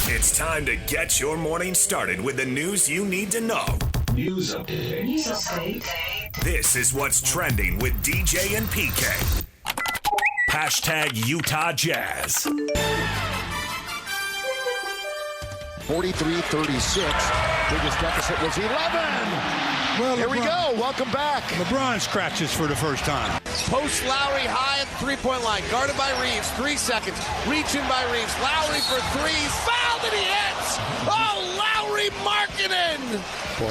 It's time to get your morning started with the news you need to know. News update. This is what's trending with DJ and PK. Hashtag Utah Jazz. 43-36. Biggest deficit was 11. Well, Here we go. Welcome back. LeBron scratches for the first time. Post Lowry high at the three-point line. Guarded by Reeves. 3 seconds. Reaching by Reeves. Lowry for threes. Fouled and he hits. Oh, Lowry Markkinen.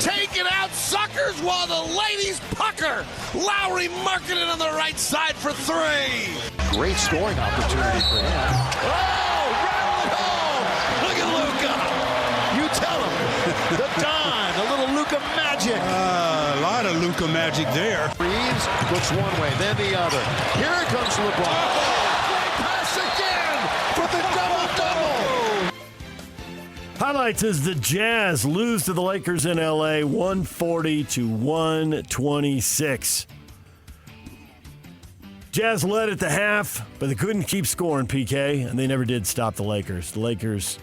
Taking out suckers while the ladies pucker. Lowry Markkinen on the right side for 3. Great scoring opportunity for him. Oh, rattle it home. Look at Luka. You tell him. The Don. A little Luka magic. A lot of Luka magic there. Reeves looks one way, then the other. Here comes LeBron. Oh, great pass again for the double-double. Highlights as the Jazz lose to the Lakers in L.A. 140-126. Jazz led at the half, but they couldn't keep scoring, PK, and they never did stop the Lakers. The Lakers,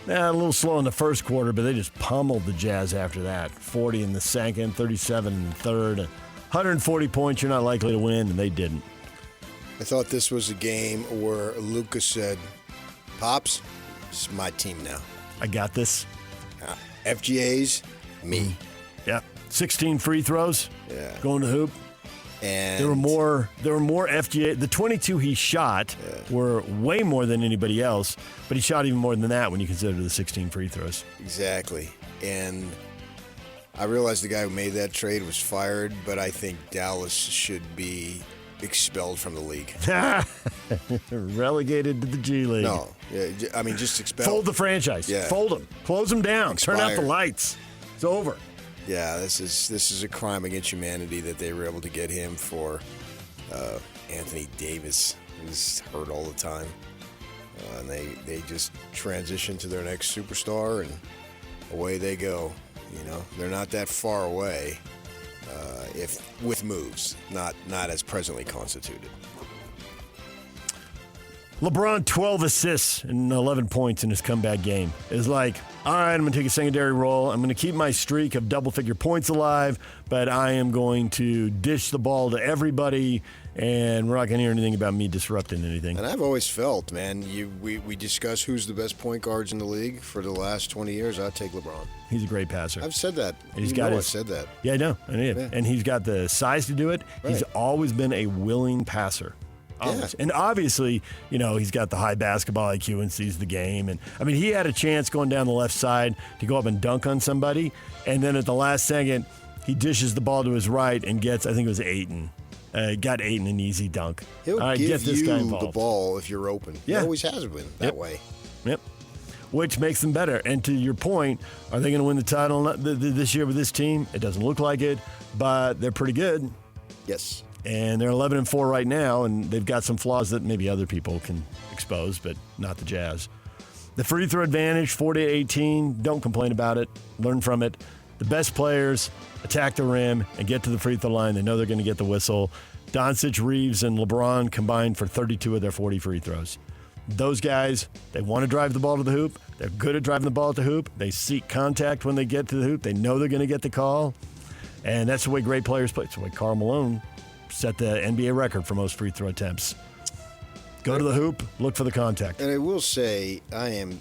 a little slow in the first quarter, but they just pummeled the Jazz after that. 40 in the second, 37 in the third. 140 points, you're not likely to win, and they didn't. I thought this was a game where Luka said, Pops, this is my team now. I got this. FGA's, me. Yeah. 16 free throws. Yeah. Going to hoop. And There were more FGA. The 22 he shot were way more than anybody else, but he shot even more than that when you consider the 16 free throws. Exactly. And I realized the guy who made that trade was fired, but I think Dallas should be expelled from the league. Relegated to the G League. No. I mean, just expelled. Fold the franchise. Yeah. Fold them. Close them down. Expired. Turn out the lights. It's over. Yeah, this is a crime against humanity that they were able to get him for Anthony Davis, who's hurt all the time. And they just transition to their next superstar, and away they go. You know, they're not that far away if with moves, not as presently constituted. LeBron, 12 assists and 11 points in his comeback game. It's like, all right, I'm going to take a secondary role. I'm going to keep my streak of double-figure points alive, but I am going to dish the ball to everybody, and we're not going to hear anything about me disrupting anything. And I've always felt, man, we discuss who's the best point guards in the league for the last 20 years. I'd take LeBron. He's a great passer. I've said that. I've said that. Yeah, I know. Yeah. And he's got the size to do it. Right. He's always been a willing passer. Yeah. And obviously, you know, he's got the high basketball IQ and sees the game. And I mean, he had a chance going down the left side to go up and dunk on somebody. And then at the last second, he dishes the ball to his right and gets, I think it was Ayton. Got Ayton an easy dunk. He'll All right, give get this guy you involved. the ball if you're open. Yeah. He always has been that way. Yep. Which makes them better. And to your point, are they going to win the title this year with this team? It doesn't look like it, but they're pretty good. Yes. And they're 11-4 right now, and they've got some flaws that maybe other people can expose, but not the Jazz. The free throw advantage, 40-18. Don't complain about it. Learn from it. The best players attack the rim and get to the free throw line. They know they're going to get the whistle. Doncic, Reeves, and LeBron combined for 32 of their 40 free throws. Those guys, they want to drive the ball to the hoop. They're good at driving the ball to the hoop. They seek contact when they get to the hoop. They know they're going to get the call. And that's the way great players play. It's the way Karl Malone set the NBA record for most free throw attempts. Go to the hoop, look for the contact. And I will say, I am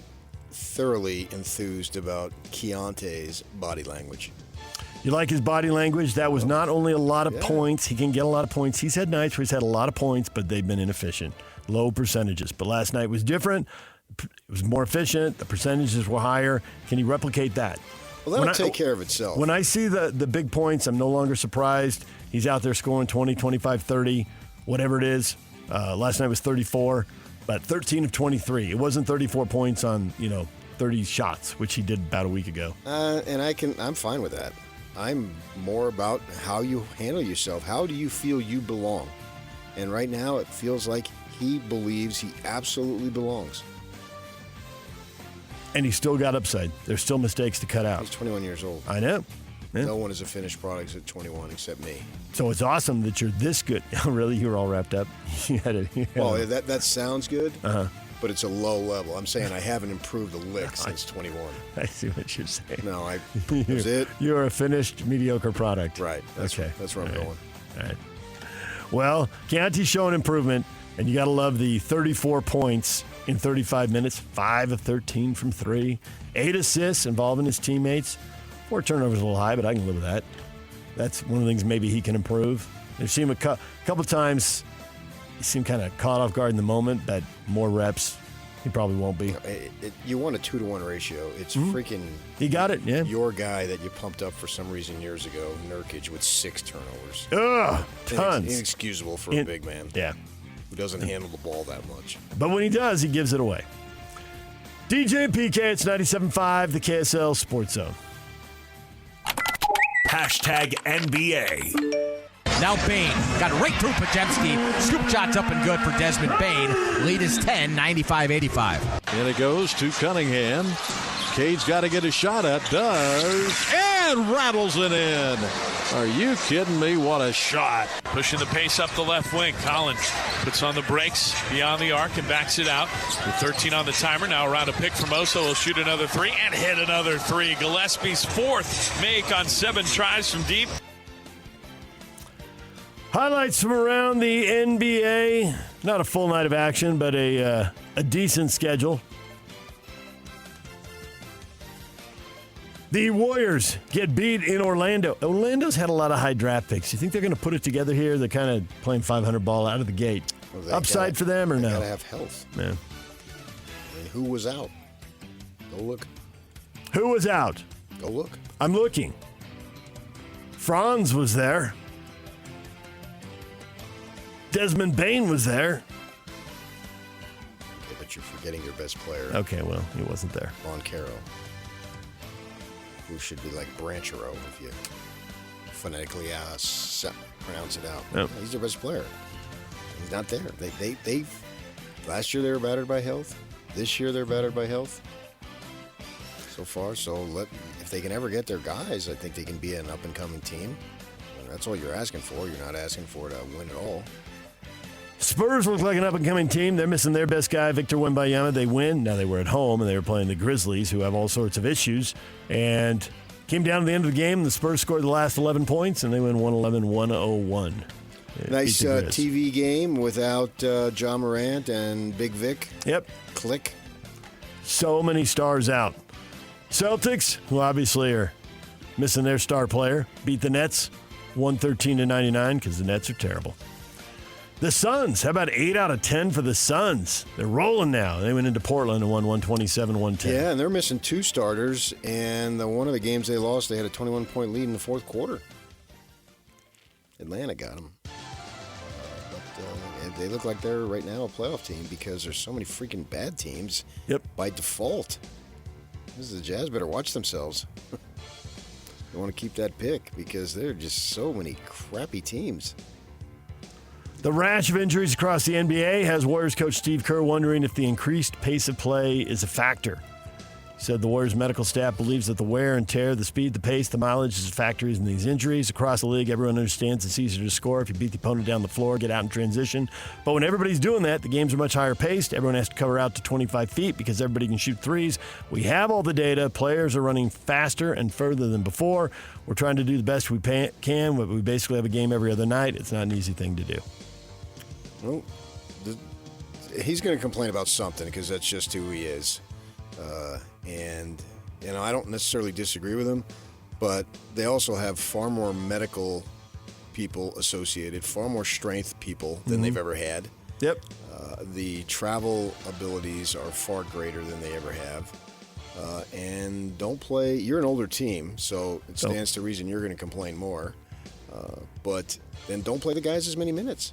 thoroughly enthused about Keontae's body language. You like his body language? That was not only a lot of points. He can get a lot of points. He's had nights where he's had a lot of points, but they've been inefficient. Low percentages. But last night was different. It was more efficient. The percentages were higher. Can he replicate that? Well, that'll take care of itself. When I see the big points, I'm no longer surprised. He's out there scoring 20, 25, 30, whatever it is. Last night was 34, but 13 of 23. It wasn't 34 points on, 30 shots, which he did about a week ago. And I'm fine with that. I'm more about how you handle yourself. How do you feel you belong? And right now it feels like he believes he absolutely belongs. And he's still got upside. There's still mistakes to cut out. He's 21 years old. I know. Yeah. No one is a finished product at 21 except me. So it's awesome that you're this good. Really? You were all wrapped up? Well, that sounds good, but it's a low level. I'm saying I haven't improved a lick since 21. I see what you're saying. No, that's it. You're a finished mediocre product. Right. That's where I'm going. All right. Well, Keontae's showing improvement, and you got to love the 34 points in 35 minutes, 5 of 13 from 3, 8 assists involving his teammates. 4 turnovers a little high, but I can live with that. That's one of the things maybe he can improve. I've seen him a couple times. He seemed kind of caught off guard in the moment, but more reps, he probably won't be. You want a 2-to-1 ratio. It's freaking. He got it, yeah. Your guy that you pumped up for some reason years ago, Nurkic, with 6 turnovers. Ugh, tons. Inexcusable for a big man. Yeah. Who doesn't handle the ball that much. But when he does, he gives it away. DJ and PK, it's 97.5, the KSL Sports Zone. Hashtag NBA. Now Bain got right through Podziemski. Scoop shots up and good for Desmond Bain. Lead is 10, 95-85. And it goes to Cunningham. Cade's got to get a shot at. Does. And rattles it in. Are you kidding me? What a shot. Pushing the pace up the left wing. Collins puts on the brakes beyond the arc and backs it out. With 13 on the timer. Now around a pick from Oso. He'll shoot another 3 and hit another 3. Gillespie's 4th make on 7 tries from deep. Highlights from around the NBA. Not a full night of action, but a decent schedule. The Warriors get beat in Orlando. Orlando's had a lot of high draft picks. You think they're going to put it together here? They're kind of playing 500 ball out of the gate. Well, upside for them or no? They got to have health. Yeah. And who was out? Go look. Who was out? Go look. I'm looking. Franz was there. Desmond Bain was there. Okay, but you're forgetting your best player. Okay, well, he wasn't there. Moncaro. Who should be like Branchero if you phonetically pronounce it out. Yep. He's their best player. He's not there. They last year they were battered by health. This year they're battered by health. So far, if they can ever get their guys, I think they can be an up and coming team. And that's all you're asking for. You're not asking for to win it all. Spurs look like an up-and-coming team. They're missing their best guy, Victor Wembanyama. They win. Now they were at home, and they were playing the Grizzlies, who have all sorts of issues. And came down to the end of the game. The Spurs scored the last 11 points, and they win 111-101. Nice TV game without Ja Morant and Big Vic. Yep. Click. So many stars out. Celtics, who obviously are missing their star player, beat the Nets 113-99 because the Nets are terrible. The Suns, how about 8 out of 10 for the Suns? They're rolling now. They went into Portland and won 127-110. Yeah, and they're missing 2 starters, and one of the games they lost, they had a 21-point lead in the 4th quarter. Atlanta got them. But they look like they're right now a playoff team because there's so many freaking bad teams by default. The Jazz better watch themselves. They want to keep that pick because there are just so many crappy teams. The rash of injuries across the NBA has Warriors coach Steve Kerr wondering if the increased pace of play is a factor. He said the Warriors medical staff believes that the wear and tear, the speed, the pace, the mileage is factors in these injuries. Across the league, everyone understands it's easier to score if you beat the opponent down the floor, get out in transition. But when everybody's doing that, the games are much higher paced. Everyone has to cover out to 25 feet because everybody can shoot threes. We have all the data. Players are running faster and further than before. We're trying to do the best we can, but we basically have a game every other night. It's not an easy thing to do. Well, he's going to complain about something because that's just who he is. And, I don't necessarily disagree with him, but they also have far more medical people associated, far more strength people than they've ever had. Yep. The travel abilities are far greater than they ever have. And don't play. You're an older team, so it stands to reason you're going to complain more. But then don't play the guys as many minutes.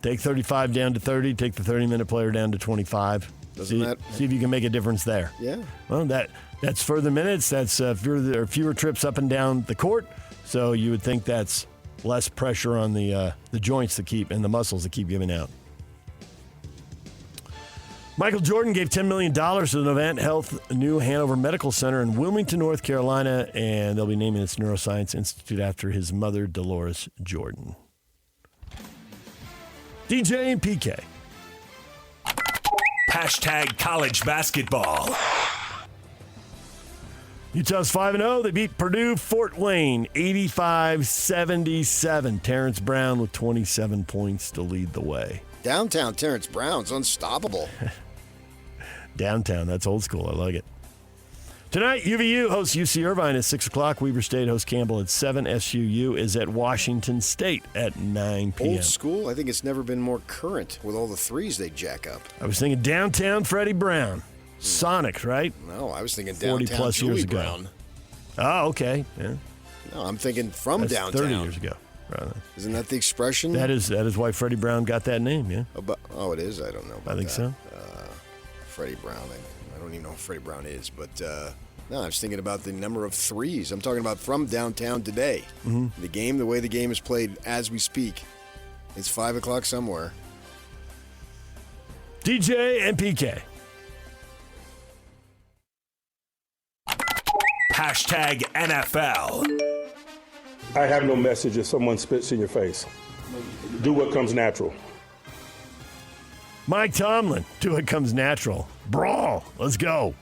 Take 35 down to 30. Take the 30-minute player down to 25. See if you can make a difference there. Yeah. Well, that's further minutes. That's fewer trips up and down the court. So you would think that's less pressure on the joints and the muscles that keep giving out. Michael Jordan gave $10 million to the Novant Health New Hanover Medical Center in Wilmington, North Carolina, and they'll be naming its neuroscience institute after his mother, Dolores Jordan. DJ and PK. Hashtag college basketball. Utah's 5-0. They beat Purdue Fort Wayne 85-77. Terrence Brown with 27 points to lead the way. Downtown Terrence Brown's unstoppable. Downtown, that's old school. I like it. Tonight, UVU hosts UC Irvine at 6 o'clock. Weber State hosts Campbell at 7. SUU is at Washington State at 9 p.m. Old school? I think it's never been more current with all the threes they jack up. I was thinking downtown Freddie Brown. Sonics, right? No, I was thinking 40 downtown plus Julie years ago. Brown. Oh, okay. Yeah. No, I'm thinking from That's downtown. 30 years ago. Right. Isn't that the expression? That is why Freddie Brown got that name, yeah? Oh, it is? I don't know about I think that. so. Freddie Brown. I don't even know who Freddie Brown is, but no, I was thinking about the number of threes. I'm talking about from downtown today. Mm-hmm. The way the game is played as we speak. It's 5 o'clock somewhere. DJ and PK. Hashtag NFL. I have no message if someone spits in your face. Do what comes natural. Mike Tomlin, do what comes natural. Brawl. Let's go.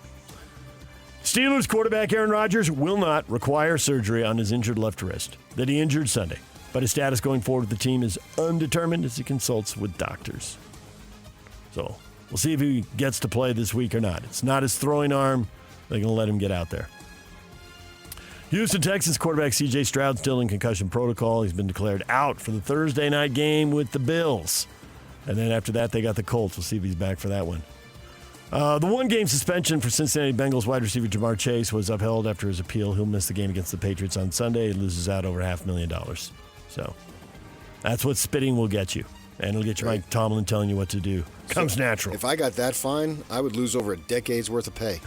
Steelers quarterback Aaron Rodgers will not require surgery on his injured left wrist that he injured Sunday, but his status going forward with the team is undetermined as he consults with doctors. So we'll see if he gets to play this week or not. It's not his throwing arm. They're going to let him get out there. Houston Texans quarterback C.J. Stroud still in concussion protocol. He's been declared out for the Thursday night game with the Bills. And then after that, they got the Colts. We'll see if he's back for that one. The one-game suspension for Cincinnati Bengals wide receiver Jamar Chase was upheld after his appeal. He'll miss the game against the Patriots on Sunday. He loses out over $500,000. So that's what spitting will get you. And it'll get you Mike Tomlin telling you what to do. Comes natural. If I got that fine, I would lose over a decade's worth of pay.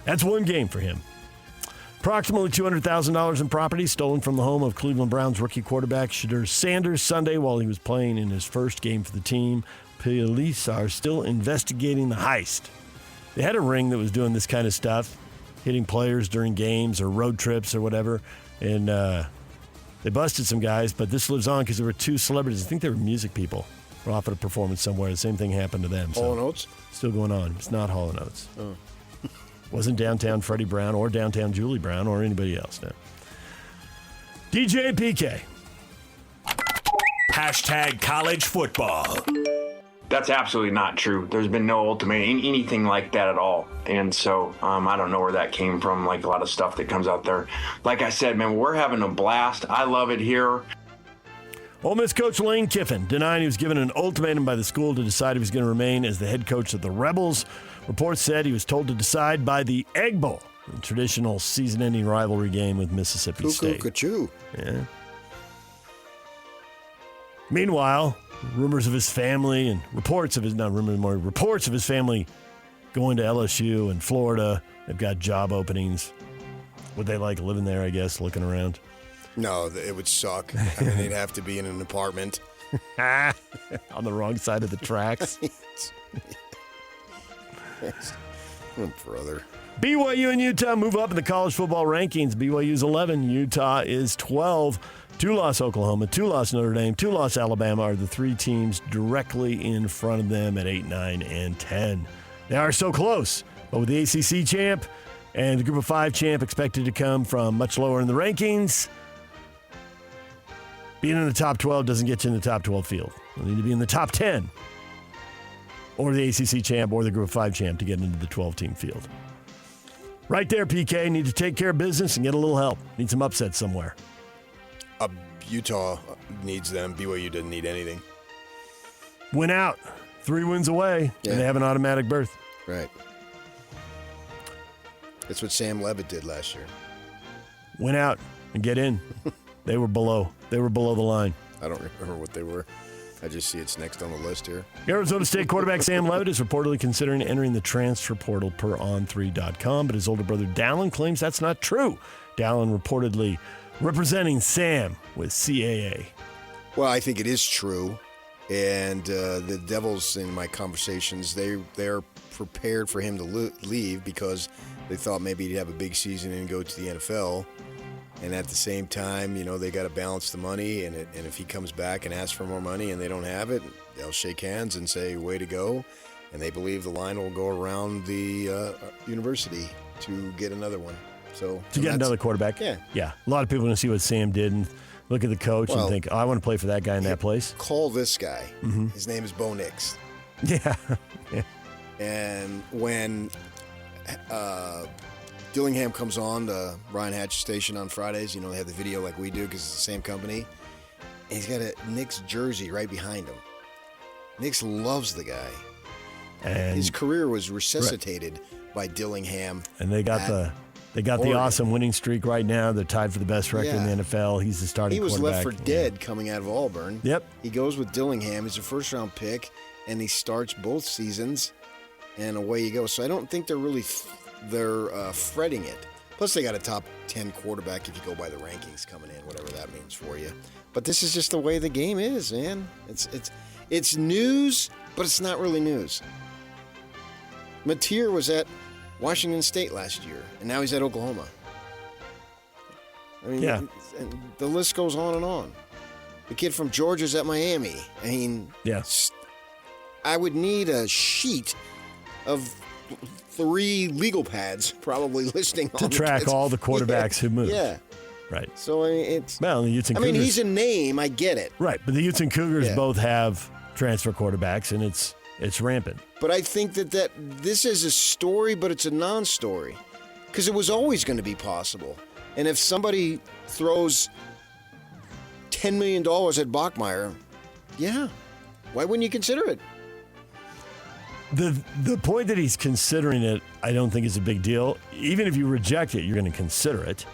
That's one game for him. Approximately $200,000 in property stolen from the home of Cleveland Browns rookie quarterback Shedeur Sanders Sunday while he was playing in his first game for the team. Police are still investigating the heist. They had a ring that was doing this kind of stuff, hitting players during games or road trips or whatever, and they busted some guys, but this lives on because there were two celebrities. I think they were music people. Were off at a performance somewhere. The same thing happened to them. Hall & Oates? Still going on. It's not Hall & Oates. Oh. Wasn't downtown Freddie Brown or downtown Julie Brown or anybody else. No. DJ PK. Hashtag college football. That's absolutely not true. There's been no ultimatum, anything like that at all. And so I don't know where that came from, like a lot of stuff that comes out there. Like I said, man, we're having a blast. I love it here. Ole Miss coach Lane Kiffin denying he was given an ultimatum by the school to decide if he was going to remain as the head coach of the Rebels. Reports said he was told to decide by the Egg Bowl, the traditional season-ending rivalry game with Mississippi State. Cuckoo. Yeah. Meanwhile, rumors of his family and reports of his family going to LSU and Florida. They've got job openings. Would they like living there, I guess, looking around? No, it would suck. I mean, they'd have to be in an apartment. On the wrong side of the tracks. Brother. BYU and Utah move up in the college football rankings. BYU's 11, Utah is 12. 2-loss Oklahoma, 2-loss Notre Dame, 2-loss Alabama are the three teams directly in front of them at 8, 9, and 10. They are so close, but with the ACC champ and the Group of 5 champ expected to come from much lower in the rankings, being in the top 12 doesn't get you in the top 12 field. You need to be in the top 10 or the ACC champ or the Group of 5 champ to get into the 12-team field. Right there, PK. Need to take care of business and get a little help. Need some upsets somewhere. Utah needs them. BYU doesn't need anything. Win out. 3 wins away, and they have an automatic berth. Right. That's what Sam Levitt did last year. Win out and get in. They were below. They were below the line. I don't remember what they were. I just see it's next on the list here. Arizona State quarterback Sam Levitt is reportedly considering entering the transfer portal per On3.com, but his older brother Dallin claims that's not true. Dallin reportedly representing Sam with CAA. Well, I think it is true. And the Devils, in my conversations, they're prepared for him to leave because they thought maybe he'd have a big season and go to the NFL. And at the same time, they got to balance the money. And if he comes back and asks for more money and they don't have it, they'll shake hands and say, way to go. And they believe the line will go around the university to get another one. So to get another quarterback? Yeah. Yeah. A lot of people are going to see what Sam did and look at the coach and think, I want to play for that guy in that place. Call this guy. Mm-hmm. His name is Bo Nix. Yeah. And when Dillingham comes on the Ryan Hatch station on Fridays, they have the video like we do because it's the same company. And he's got a Knicks jersey right behind him. Knicks loves the guy. And his career was resuscitated by Dillingham. And they got the awesome winning streak right now. They're tied for the best record in the NFL. He's the starting quarterback. He was left for dead coming out of Auburn. Yep. He goes with Dillingham. He's a first-round pick, and he starts both seasons, and away you go. So I don't think they're really fretting it. Plus, they got a top 10 quarterback if you go by the rankings coming in, whatever that means for you. But this is just the way the game is, man. It's news, but it's not really news. Mateer was at Washington State last year, and now he's at Oklahoma. I mean, and the list goes on and on. The kid from Georgia's at Miami. I mean, I would need a sheet of 3 legal pads probably listing to track all the quarterbacks who moved. Yeah. Right. So, I mean, it's... Well, the Utes and Cougars... he's a name. I get it. Right, but the Utes and Cougars both have transfer quarterbacks, and it's rampant. But I think that this is a story, but it's a non-story. Because it was always going to be possible. And if somebody throws $10 million at Bachmeier, why wouldn't you consider it? The point that he's considering it, I don't think is a big deal. Even if you reject it, you're going to consider it.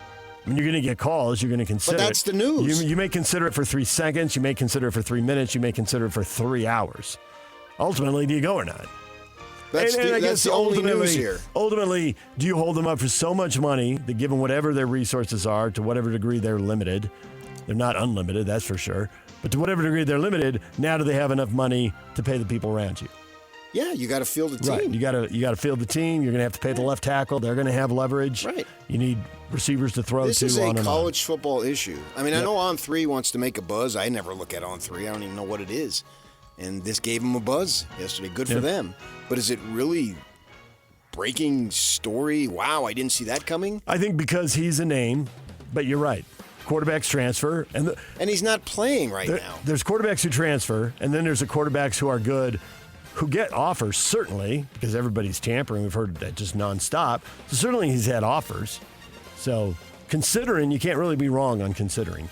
I mean, you're going to get calls. You're going to consider it. But that's the news. You may consider it for 3 seconds. You may consider it for 3 minutes. You may consider it for 3 hours. Ultimately, do you go or not? That's the only news here. Ultimately, do you hold them up for so much money that given whatever their resources are, to whatever degree they're limited, they're not unlimited, that's for sure, but to whatever degree they're limited, now do they have enough money to pay the people around you? Yeah, you got to field the team. Right, you got to field the team. You're going to have to pay the left tackle. They're going to have leverage. Right. You need receivers to throw This to. is a on college football issue. I mean, I know On3 wants to make a buzz. I never look at On3. I don't even know what it is. And this gave them a buzz yesterday. Good for them. But is it really breaking story? Wow, I didn't see that coming. I think because he's a name, but you're right. Quarterbacks transfer. And he's not playing now. There's quarterbacks who transfer, and then there's the quarterbacks who are good, who get offers, certainly, because everybody's tampering. We've heard that just nonstop. So certainly he's had offers. So considering, you can't really be wrong on considering.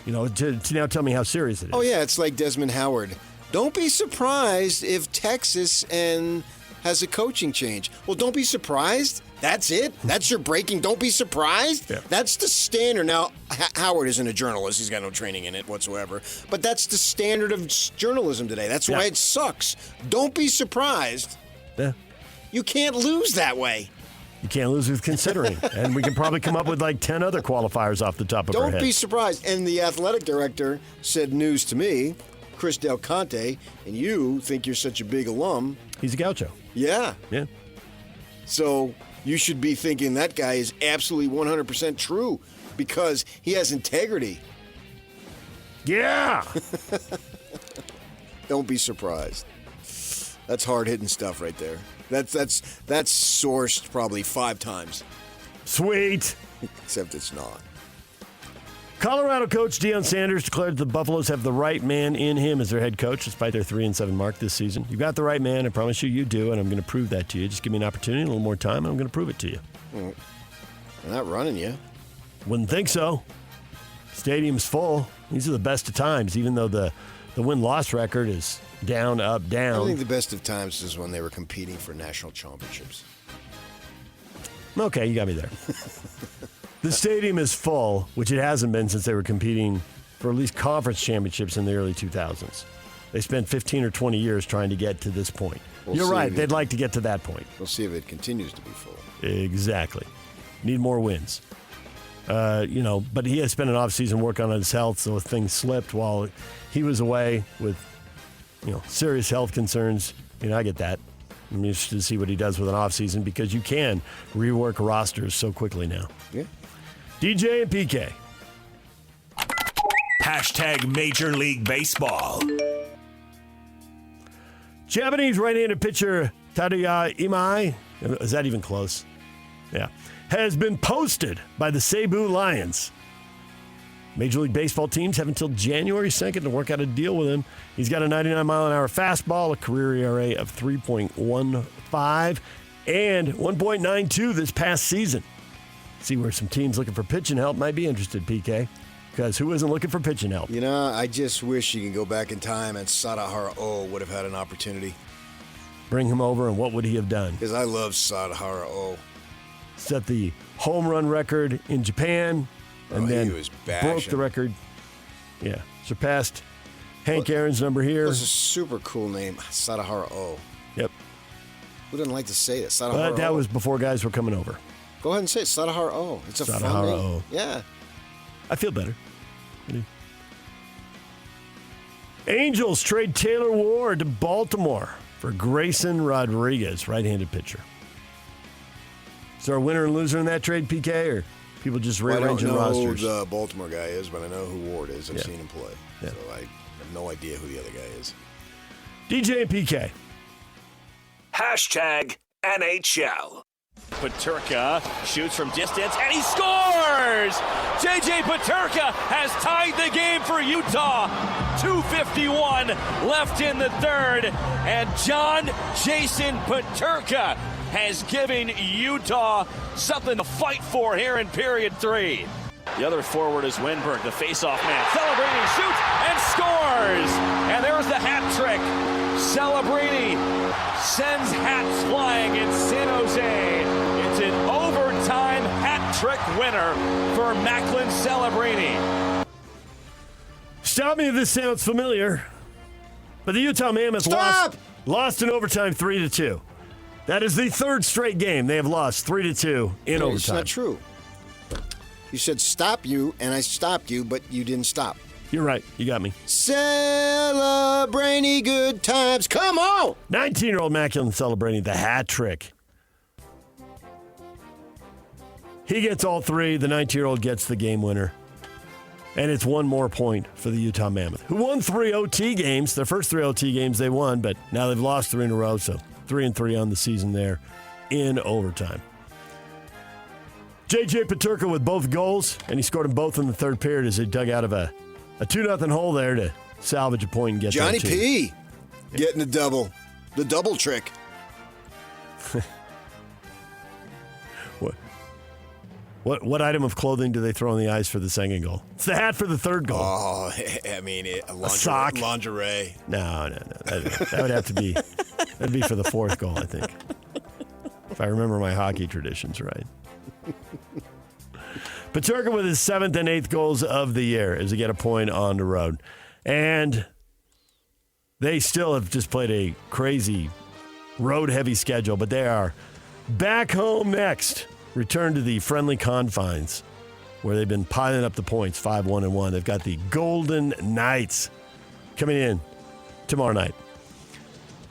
To now tell me how serious it is. Oh, yeah, it's like Desmond Howard. Don't be surprised if Texas has a coaching change. Well, don't be surprised. That's it? That's your breaking. Don't be surprised? Yeah. That's the standard. Now, Howard isn't a journalist. He's got no training in it whatsoever. But that's the standard of journalism today. That's why it sucks. Don't be surprised. Yeah. You can't lose that way. You can't lose with considering. And we can probably come up with like 10 other qualifiers off the top of our head. Don't be surprised. And the athletic director said news to me, Chris Del Conte, and you think you're such a big alum. He's a gaucho. Yeah. Yeah. So you should be thinking that guy is absolutely 100% true because he has integrity. Yeah. Don't be surprised. That's hard-hitting stuff right there. That's sourced probably 5 times. Sweet. Except it's not. Colorado coach Deion Sanders declared the Buffaloes have the right man in him as their head coach, despite their 3-7 mark this season. You've got the right man. I promise you do, and I'm going to prove that to you. Just give me an opportunity, a little more time, and I'm going to prove it to you. They're not running you. Wouldn't think so. Stadium's full. These are the best of times, even though the win-loss record is down, up, down. I think the best of times is when they were competing for national championships. Okay, you got me there. The stadium is full, which it hasn't been since they were competing for at least conference championships in the early 2000s. They spent 15 or 20 years trying to get to this point. You're right. They'd like to get to that point. We'll see if it continues to be full. Exactly. Need more wins. But he has spent an offseason working on his health, so things slipped while he was away with, serious health concerns. I get that. I'm interested to see what he does with an offseason because you can rework rosters so quickly now. Yeah. DJ and PK. Hashtag Major League Baseball. Japanese right-handed pitcher Tadaya Imai, is that even close? Yeah, has been posted by the Cebu Lions. Major League Baseball teams have until January 2nd to work out a deal with him. He's got a 99-mile-an-hour fastball, a career ERA of 3.15, and 1.92 this past season. See where some teams looking for pitching help might be interested, PK. Because who isn't looking for pitching help? You know, I just wish you could go back in time and Sadahara O would have had an opportunity. Bring him over, and what would he have done? Because I love Sadahara O. Set the home run record in Japan, and then he was broke the record. Yeah, surpassed Hank Aaron's number here. That's a super cool name, Sadahara O. Yep. Who doesn't like to say it? Sadahara But that O. was before guys were coming over. Go ahead and say it, Sadahara O. It's a fun name. Sadahara O. Yeah. I feel better. Angels trade Taylor Ward to Baltimore for Grayson Rodriguez, right-handed pitcher. Is there a winner and loser in that trade, PK, or people just rearranging rosters? I don't know who the Baltimore guy is, but I know who Ward is. I've seen him play. Yeah. So I have no idea who the other guy is. DJ and PK. Hashtag NHL. Peterka shoots from distance, and he scores! J.J. Peterka has tied the game for Utah. 2:51 left in the third, and John Jason Peterka has given Utah something to fight for here in period 3. The other forward is Winberg, the face-off man. Celebrini shoots and scores! And there's the hat trick. Celebrini sends hats flying in San Jose. It's an overtime hat trick winner for Macklin Celebrini. Stop me if this sounds familiar, but the Utah Mammoth lost in overtime 3-2. That is the third straight game they have lost 3-2 in overtime. It's not true. You said stop you, and I stopped you, but you didn't stop. You're right. You got me. Celebrating good times. Come on! 19-year-old Macklin celebrating the hat trick. He gets all three. The 19-year-old gets the game winner. And it's one more point for the Utah Mammoth, who won 3 OT games. Their first 3 OT games they won, but now they've lost 3 in a row, so 3-3 on the season there in overtime. J.J. Peterka with both goals, and he scored them both in the third period as he dug out of a 2-0 hole there to salvage a point and get Johnny that P. Getting the double trick. What item of clothing do they throw on the ice for the second goal? It's the hat for the third goal. Oh, I mean, a sock? Lingerie. No. That would have to be. That'd be for the fourth goal, I think. If I remember my hockey traditions right. Peterka with his 7th and 8th goals of the year as they get a point on the road. And they still have just played a crazy road-heavy schedule, but they are back home next. Return to the friendly confines where they've been piling up the points, 5-1-1. They've got the Golden Knights coming in tomorrow night.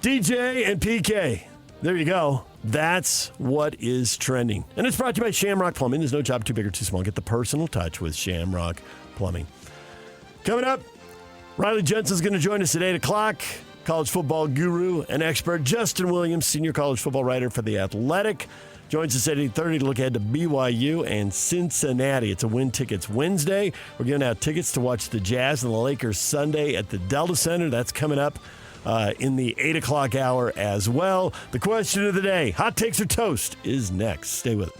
DJ and PK, there you go. That's what is trending. And it's brought to you by Shamrock Plumbing. There's no job too big or too small. Get the personal touch with Shamrock Plumbing. Coming up, Riley Jensen's going to join us at 8 o'clock. College football guru and expert Justin Williams, senior college football writer for The Athletic, joins us at 8:30 to look ahead to BYU and Cincinnati. It's a Win Tickets Wednesday. We're giving out tickets to watch the Jazz and the Lakers Sunday at the Delta Center. That's coming up in the 8 o'clock hour as well. The question of the day, hot takes or toast, is next. Stay with it.